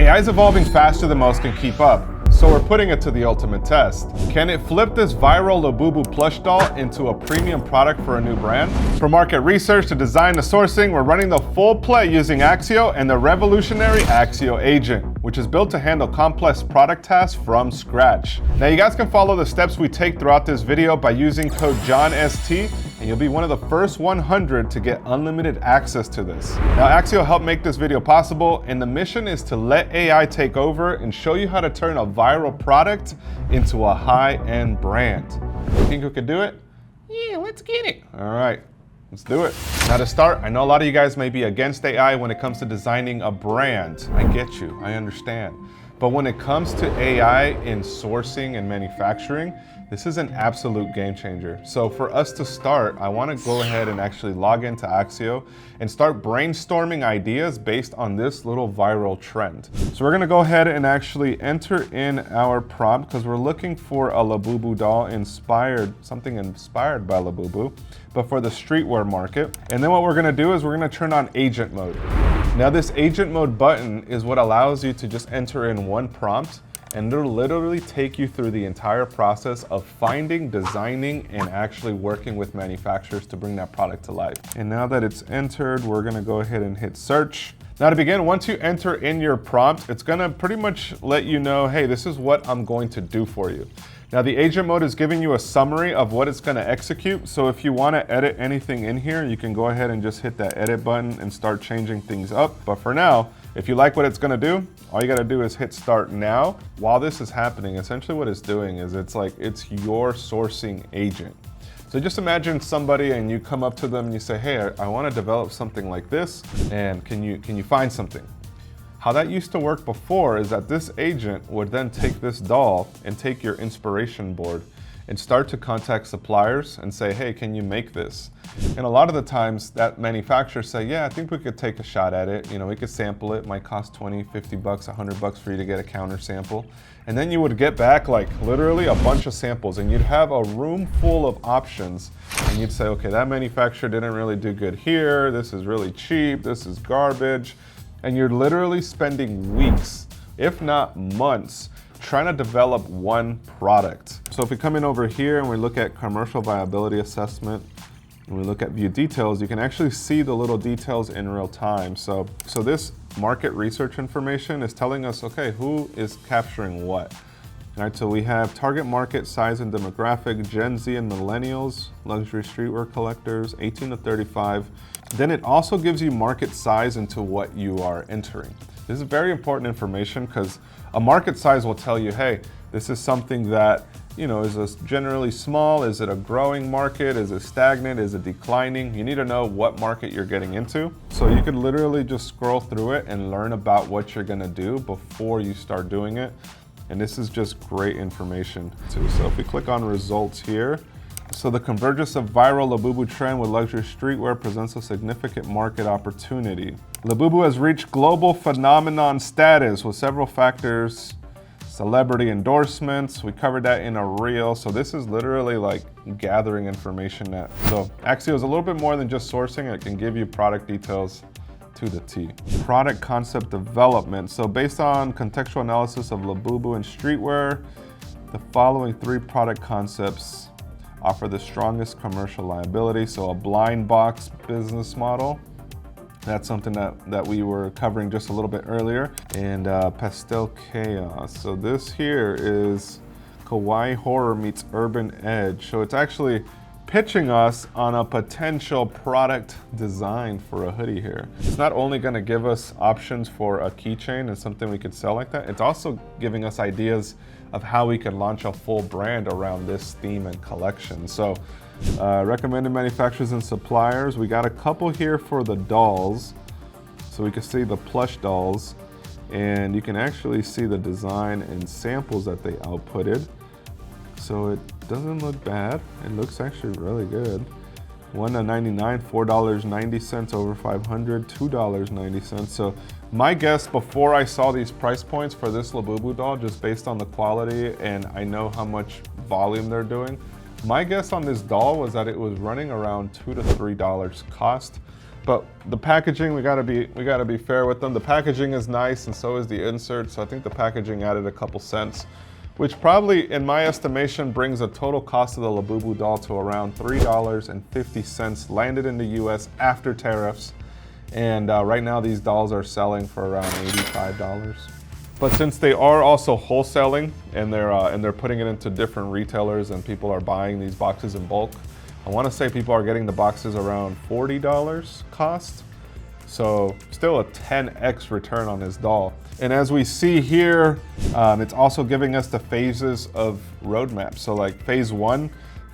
AI is evolving faster than most can keep up, so we're putting it to the ultimate test. Can it flip this viral Labubu plush doll into a premium product for a new brand? From market research to design to sourcing, we're running the full play using Accio and the revolutionary Accio Agent, which is built to handle complex product tasks from scratch. Now you guys can follow the steps we take throughout this video by using code JOHNST, and you'll be one of the first 100 to get unlimited access to this. Now Accio helped make this video possible, and the mission is to let AI take over and show you how to turn a viral product into a high-end brand. You think we could do it? Yeah, let's get it. All right, let's do it. Now to start, I know a lot of you guys may be against AI when it comes to designing a brand. I get you, I understand. But when it comes to AI in sourcing and manufacturing, this is an absolute game changer. So for us to start, I want to go ahead and actually log into Accio and start brainstorming ideas based on this little viral trend. So we're going to go ahead and actually enter in our prompt because we're looking for a Labubu doll something inspired by Labubu, but for the streetwear market. And then what we're going to do is we're going to turn on agent mode. Now this agent mode button is what allows you to just enter in one prompt, and it'll literally take you through the entire process of finding, designing, and actually working with manufacturers to bring that product to life. And now that it's entered, we're gonna go ahead and hit search. Now to begin, once you enter in your prompt, it's gonna pretty much let you know, hey, this is what I'm going to do for you. Now the agent mode is giving you a summary of what it's gonna execute. So if you wanna edit anything in here, you can go ahead and just hit that edit button and start changing things up. But for now, if you like what it's gonna do, all you gotta do is hit start now. While this is happening, essentially what it's doing is it's your sourcing agent. So just imagine somebody and you come up to them and you say, hey, I wanna develop something like this, and can you find something? How that used to work before is that this agent would then take this doll and take your inspiration board and start to contact suppliers and say, hey, can you make this? And a lot of the times that manufacturers say, yeah, I think we could take a shot at it. You know, we could sample it. It might cost 20, 50 bucks, 100 bucks for you to get a counter sample. And then you would get back like literally a bunch of samples, and you'd have a room full of options. And you'd say, okay, that manufacturer didn't really do good here. This is really cheap. This is garbage. And you're literally spending weeks, if not months, trying to develop one product. So if we come in over here and we look at commercial viability assessment, and we look at view details, you can actually see the little details in real time. So this market research information is telling us, okay, who is capturing what? All right, so we have target market size and demographic, Gen Z and millennials, luxury streetwear collectors, 18 to 35. Then it also gives you market size into what you are entering. This is very important information because a market size will tell you, hey, this is something that, you know, is generally small. Is it a growing market? Is it stagnant? Is it declining? You need to know what market you're getting into. So you could literally just scroll through it and learn about what you're gonna do before you start doing it. And this is just great information too. So if we click on results here, so the convergence of viral Labubu trend with luxury streetwear presents a significant market opportunity. Labubu has reached global phenomenon status with several factors, celebrity endorsements. We covered that in a reel. So this is literally like gathering information. So Accio is a little bit more than just sourcing. It can give you product details to the T. Product concept development. So based on contextual analysis of Labubu and streetwear, the following 3 product concepts offer the strongest commercial liability. So a blind box business model. That's something that we were covering just a little bit earlier. And pastel chaos. So this here is kawaii horror meets urban edge. So it's actually pitching us on a potential product design for a hoodie here. It's not only gonna give us options for a keychain and something we could sell like that, it's also giving us ideas of how we could launch a full brand around this theme and collection. So recommended manufacturers and suppliers. We got a couple here for the dolls. So we can see the plush dolls, and you can actually see the design and samples that they outputted. So it doesn't look bad. It looks actually really good. $1.99, $4.90 over 500, $2.90. So my guess before I saw these price points for this Labubu doll, just based on the quality and I know how much volume they're doing, my guess on this doll was that it was running around $2 to $3 cost. But the packaging, we gotta be fair with them. The packaging is nice, and so is the insert. So I think the packaging added a couple cents, which probably, in my estimation, brings a total cost of the Labubu doll to around $3.50 landed in the US after tariffs. And right now these dolls are selling for around $85. But since they are also wholesaling and they're putting it into different retailers and people are buying these boxes in bulk, I want to say people are getting the boxes around $40 cost. So still a 10x return on this doll. And as we see here, it's also giving us the phases of roadmap. So like phase 1,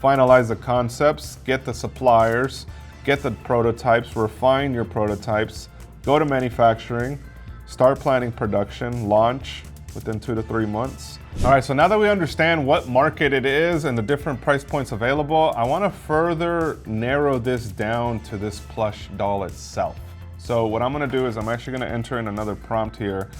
finalize the concepts, get the suppliers, get the prototypes, refine your prototypes, go to manufacturing, start planning production, launch within 2 to 3 months. All right, so now that we understand what market it is and the different price points available, I want to further narrow this down to this plush doll itself. So what I'm going to do is I'm actually going to enter in another prompt here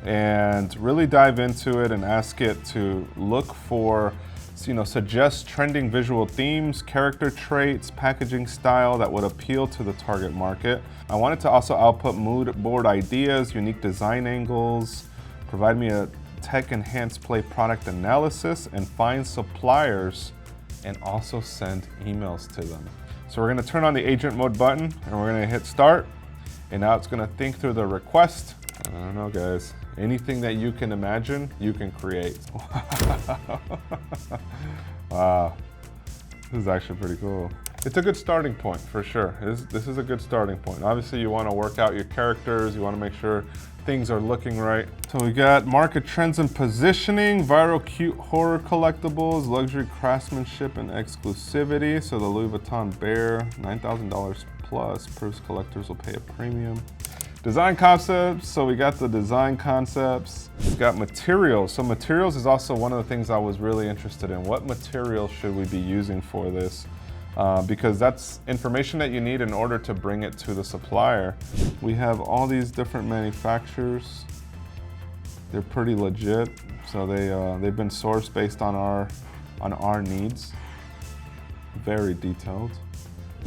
and really dive into it and ask it to look for, suggest trending visual themes, character traits, packaging style that would appeal to the target market. I want it to also output mood board ideas, unique design angles, provide me a tech-enhanced play product analysis, and find suppliers and also send emails to them. So we're going to turn on the agent mode button and we're going to hit start. And now it's going to think through the request. I don't know, guys. Anything that you can imagine, you can create. Wow. This is actually pretty cool. It's a good starting point for sure. This is a good starting point. Obviously, you want to work out your characters. You want to make sure things are looking right. So we got market trends and positioning, viral cute horror collectibles, luxury craftsmanship and exclusivity. So the Louis Vuitton bear, $9,000 plus, proves collectors will pay a premium. Design concepts, so we got the design concepts. It's got materials. So materials is also one of the things I was really interested in. What material should we be using for this? Because that's information that you need in order to bring it to the supplier. We have all these different manufacturers. They're pretty legit. So they've been sourced based on our needs. Very detailed.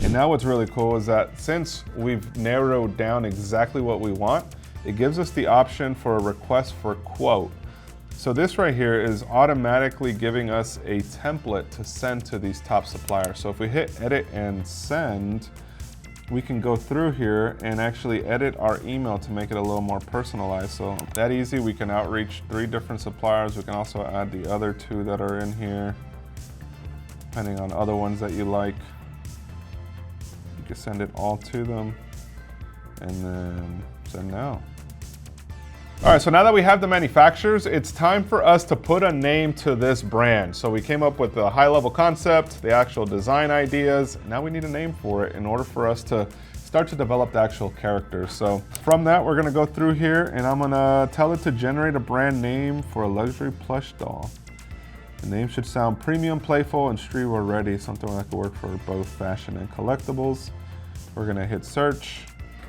And now what's really cool is that since we've narrowed down exactly what we want, it gives us the option for a request for quote. So this right here is automatically giving us a template to send to these top suppliers. So if we hit edit and send, we can go through here and actually edit our email to make it a little more personalized. So that easy, we can outreach 3 different suppliers. We can also add the other 2 that are in here, depending on other ones that you like. You can send it all to them and then send now. All right, so now that we have the manufacturers, it's time for us to put a name to this brand. So we came up with the high-level concept, the actual design ideas. Now we need a name for it in order for us to start to develop the actual characters. So from that, we're gonna go through here and I'm gonna tell it to generate a brand name for a luxury plush doll. The name should sound premium, playful, and streetwear ready, something that could work for both fashion and collectibles. We're gonna hit search.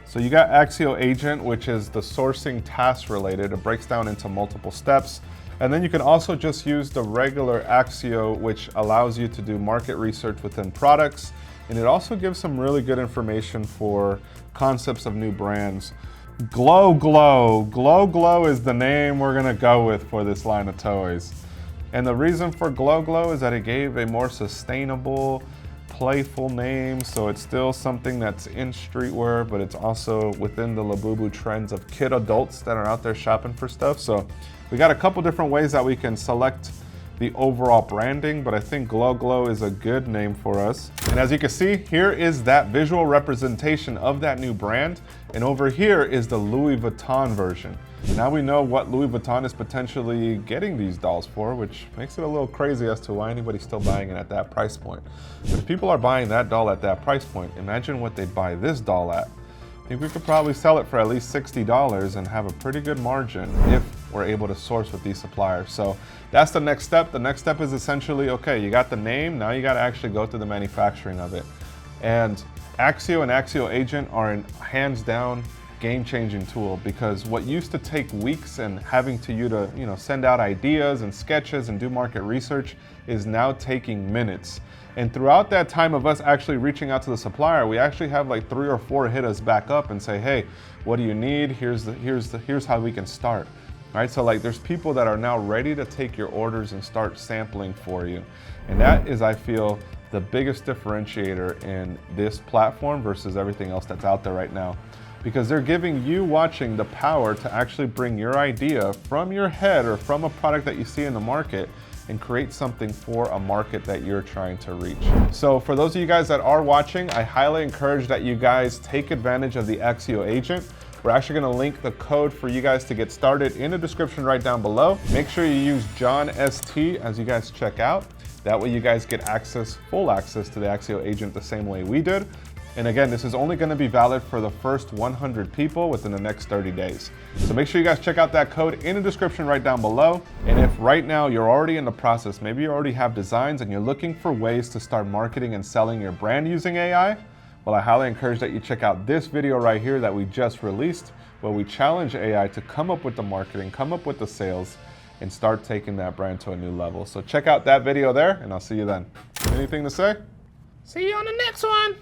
So you got Accio Agent, which is the sourcing task related. It breaks down into multiple steps. And then you can also just use the regular Accio, which allows you to do market research within products. And it also gives some really good information for concepts of new brands. Glow Glow. Glow Glow is the name we're gonna go with for this line of toys. And the reason for Glow Glow is that it gave a more sustainable, playful name, so it's still something that's in streetwear, but it's also within the Labubu trends of kid adults that are out there shopping for stuff. So we got a couple different ways that we can select the overall branding, but I think Glow Glow is a good name for us. And as you can see, here is that visual representation of that new brand. And over here is the Louis Vuitton version. Now we know what Louis Vuitton is potentially getting these dolls for, which makes it a little crazy as to why anybody's still buying it at that price point. But if people are buying that doll at that price point, imagine what they'd buy this doll at. I think we could probably sell it for at least $60 and have a pretty good margin if we're able to source with these suppliers. So that's the next step. The next step is essentially, okay, you got the name, now you got to actually go through the manufacturing of it. And Accio and Accio Agent are hands down game-changing tool, because what used to take weeks and having to send out ideas and sketches and do market research is now taking minutes. And throughout that time of us actually reaching out to the supplier, we actually have like 3 or 4 hit us back up and say, hey, what do you need? Here's how we can start. All right, so like there's people that are now ready to take your orders and start sampling for you. And that is, I feel, the biggest differentiator in this platform versus everything else that's out there right now. Because they're giving you watching the power to actually bring your idea from your head or from a product that you see in the market and create something for a market that you're trying to reach. So for those of you guys that are watching, I highly encourage that you guys take advantage of the Accio Agent. We're actually gonna link the code for you guys to get started in the description right down below. Make sure you use John ST as you guys check out. That way you guys get full access to the Accio Agent the same way we did. And again, this is only gonna be valid for the first 100 people within the next 30 days. So make sure you guys check out that code in the description right down below. And if right now you're already in the process, maybe you already have designs and you're looking for ways to start marketing and selling your brand using AI, well, I highly encourage that you check out this video right here that we just released, where we challenge AI to come up with the marketing, come up with the sales, and start taking that brand to a new level. So check out that video there, and I'll see you then. Anything to say? See you on the next one.